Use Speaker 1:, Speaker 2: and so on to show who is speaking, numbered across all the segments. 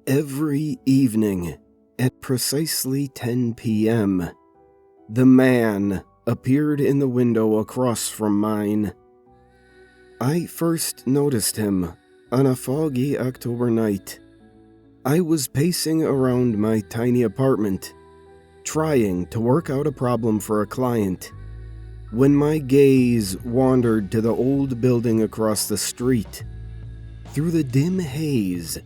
Speaker 1: Every evening, at precisely 10 p.m., the man appeared in the window across from mine. I first noticed him on a foggy October night. I was pacing around my tiny apartment, trying to work out a problem for a client, when my gaze wandered to the old building across the street. Through the dim haze,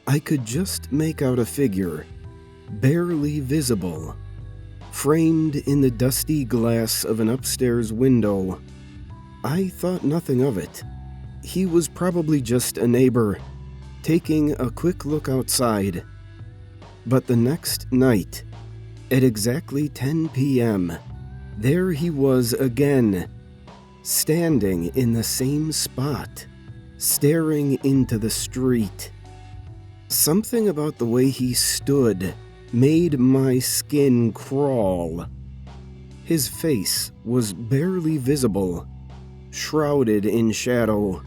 Speaker 1: I could just make out a figure, barely visible, framed in the dusty glass of an upstairs window. I thought nothing of it. He was probably just a neighbor, taking a quick look outside. But the next night, at exactly 10 p.m., there he was again, standing in the same spot, staring into the street. Something about the way he stood made my skin crawl. His face was barely visible, shrouded in shadow,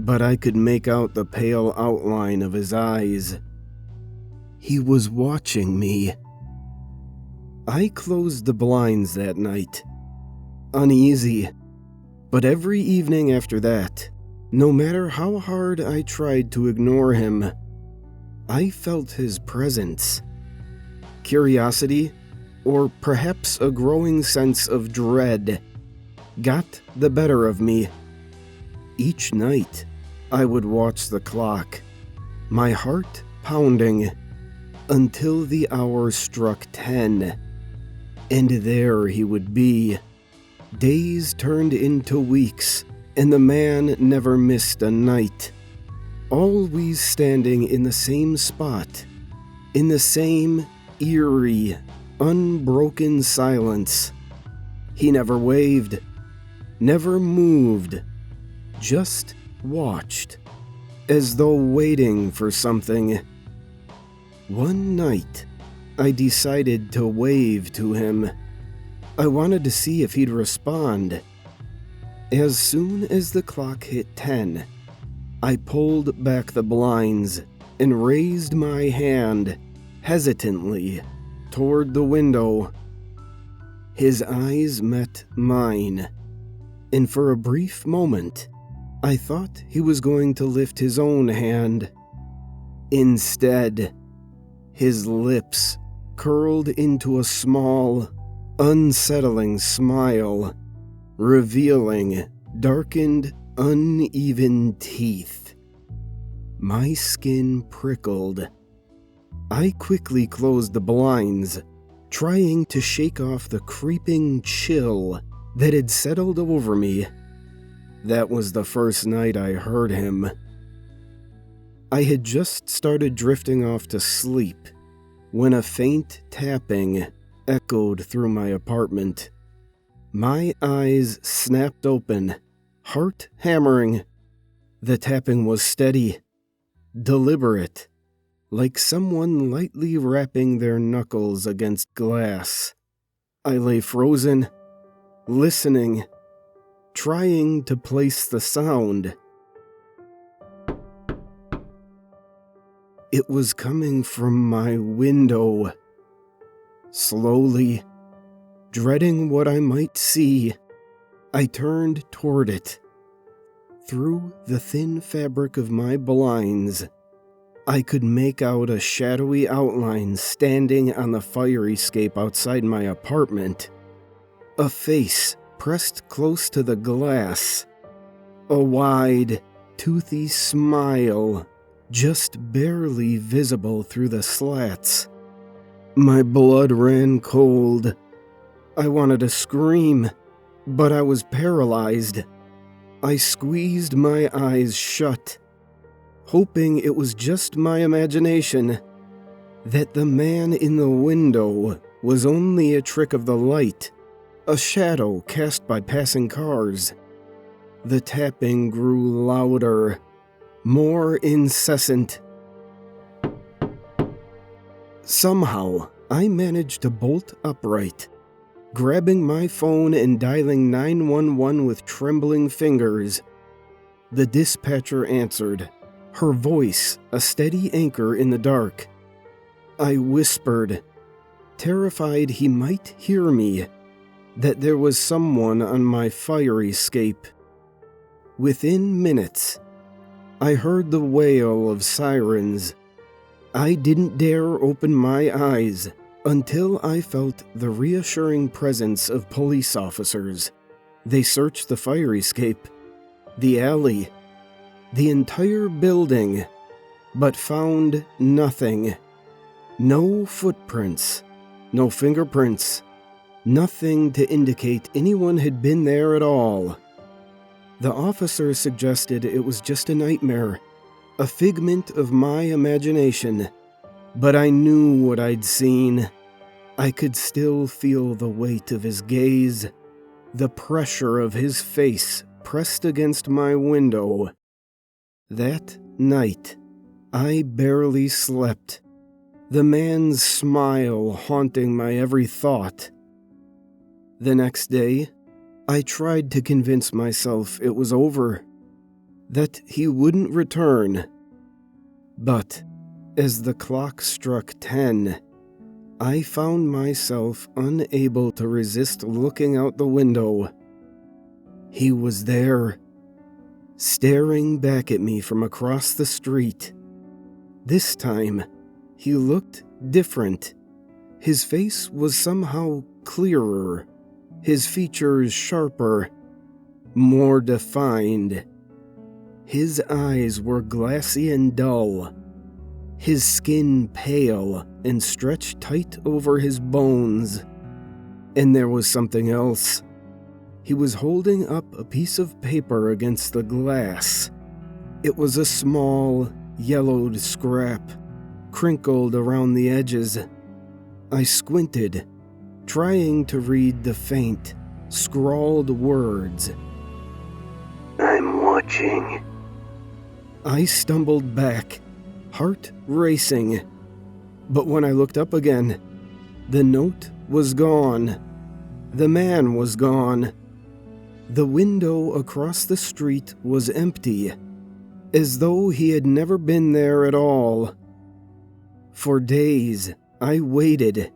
Speaker 1: but I could make out the pale outline of his eyes. He was watching me. I closed the blinds that night, uneasy, but every evening after that, no matter how hard I tried to ignore him, I felt his presence. Curiosity, or perhaps a growing sense of dread, got the better of me. Each night, I would watch the clock, my heart pounding, until the hour struck 10. And there he would be. Days turned into weeks, and the man never missed a night. Always standing in the same spot, in the same eerie, unbroken silence. He never waved, never moved, just watched, as though waiting for something. One night, I decided to wave to him. I wanted to see if he'd respond. As soon as the clock hit 10, I pulled back the blinds and raised my hand, hesitantly, toward the window. His eyes met mine, and for a brief moment, I thought he was going to lift his own hand. Instead, his lips curled into a small, unsettling smile, revealing darkened, uneven teeth. My skin prickled. I quickly closed the blinds, trying to shake off the creeping chill that had settled over me. That was the first night I heard him. I had just started drifting off to sleep when a faint tapping echoed through my apartment. My eyes snapped open, heart hammering. The tapping was steady, deliberate, like someone lightly rapping their knuckles against glass. I lay frozen, listening, trying to place the sound. It was coming from my window. Slowly, dreading what I might see, I turned toward it. Through the thin fabric of my blinds, I could make out a shadowy outline standing on the fire escape outside my apartment. A face pressed close to the glass. A wide, toothy smile, just barely visible through the slats. My blood ran cold. I wanted to scream, but I was paralyzed. I squeezed my eyes shut, hoping it was just my imagination, that the man in the window was only a trick of the light, a shadow cast by passing cars. The tapping grew louder, more incessant. Somehow, I managed to bolt upright, grabbing my phone and dialing 911 with trembling fingers. The dispatcher answered, her voice a steady anchor in the dark. I whispered, terrified he might hear me, that there was someone on my fire escape. Within minutes, I heard the wail of sirens. I didn't dare open my eyes until I felt the reassuring presence of police officers. They searched the fire escape, the alley, the entire building, but found nothing. No footprints, no fingerprints, nothing to indicate anyone had been there at all. The officer suggested it was just a nightmare, a figment of my imagination, but I knew what I'd seen. I could still feel the weight of his gaze, the pressure of his face pressed against my window. That night, I barely slept, the man's smile haunting my every thought. The next day, I tried to convince myself it was over, that he wouldn't return. But as the clock struck 10, I found myself unable to resist looking out the window. He was there, staring back at me from across the street. This time, he looked different. His face was somehow clearer, his features sharper, more defined. His eyes were glassy and dull, his skin pale and stretched tight over his bones. And there was something else. He was holding up a piece of paper against the glass. It was a small, yellowed scrap, crinkled around the edges. I squinted, trying to read the faint, scrawled words. "I'm watching." I stumbled back, heart racing. But when I looked up again, the note was gone. The man was gone. The window across the street was empty, as though he had never been there at all. For days, I waited,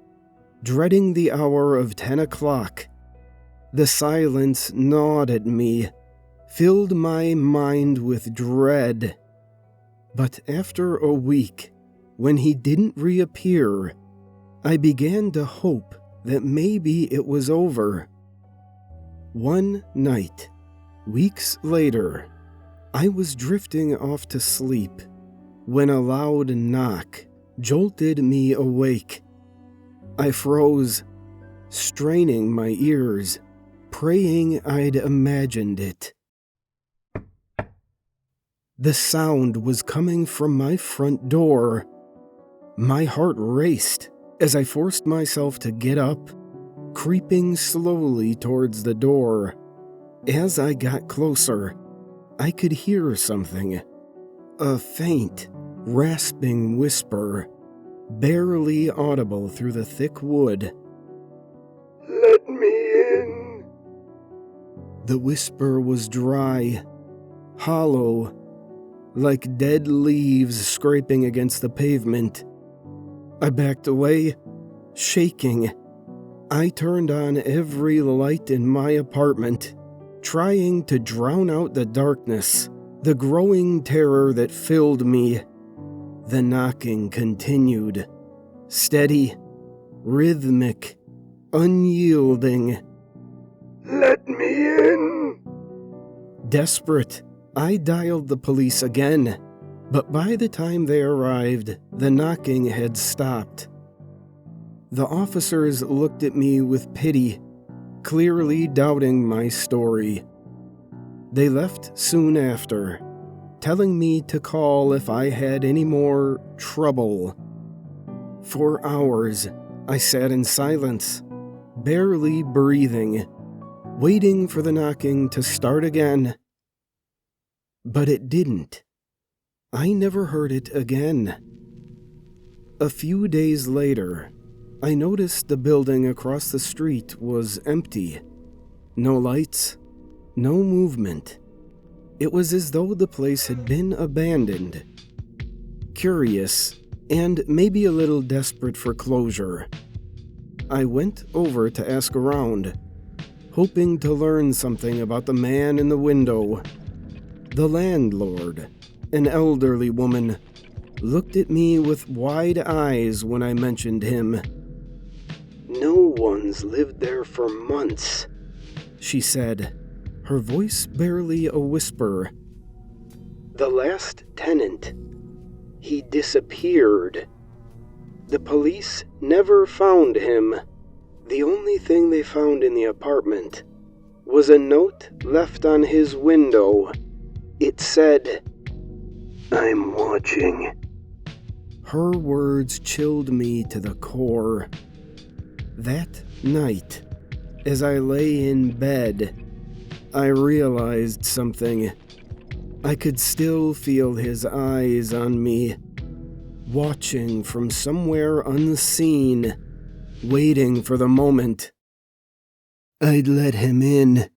Speaker 1: dreading the hour of 10 o'clock. The silence gnawed at me, filled my mind with dread. But after a week, when he didn't reappear, I began to hope that maybe it was over. One night, weeks later, I was drifting off to sleep when a loud knock jolted me awake. I froze, straining my ears, praying I'd imagined it. The sound was coming from my front door. My heart raced as I forced myself to get up, creeping slowly towards the door. As I got closer, I could hear something. A faint, rasping whisper, barely audible through the thick wood. "Let me in." The whisper was dry, hollow, like dead leaves scraping against the pavement. I backed away, shaking. I turned on every light in my apartment, trying to drown out the darkness, the growing terror that filled me. The knocking continued, steady, rhythmic, unyielding. "Let me in!" Desperate, I dialed the police again, but by the time they arrived, the knocking had stopped. The officers looked at me with pity, clearly doubting my story. They left soon after, telling me to call if I had any more trouble. For hours, I sat in silence, barely breathing, waiting for the knocking to start again. But it didn't. I never heard it again. A few days later, I noticed the building across the street was empty. No lights, no movement. It was as though the place had been abandoned. Curious, and maybe a little desperate for closure, I went over to ask around, hoping to learn something about the man in the window. The landlord, an elderly woman, looked at me with wide eyes when I mentioned him. "No one's lived there for months," she said, her voice barely a whisper. "The last tenant, he disappeared. The police never found him. The only thing they found in the apartment was a note left on his window. It said, 'I'm watching.'" Her words chilled me to the core. That night, as I lay in bed, I realized something. I could still feel his eyes on me, watching from somewhere unseen, waiting for the moment I'd let him in.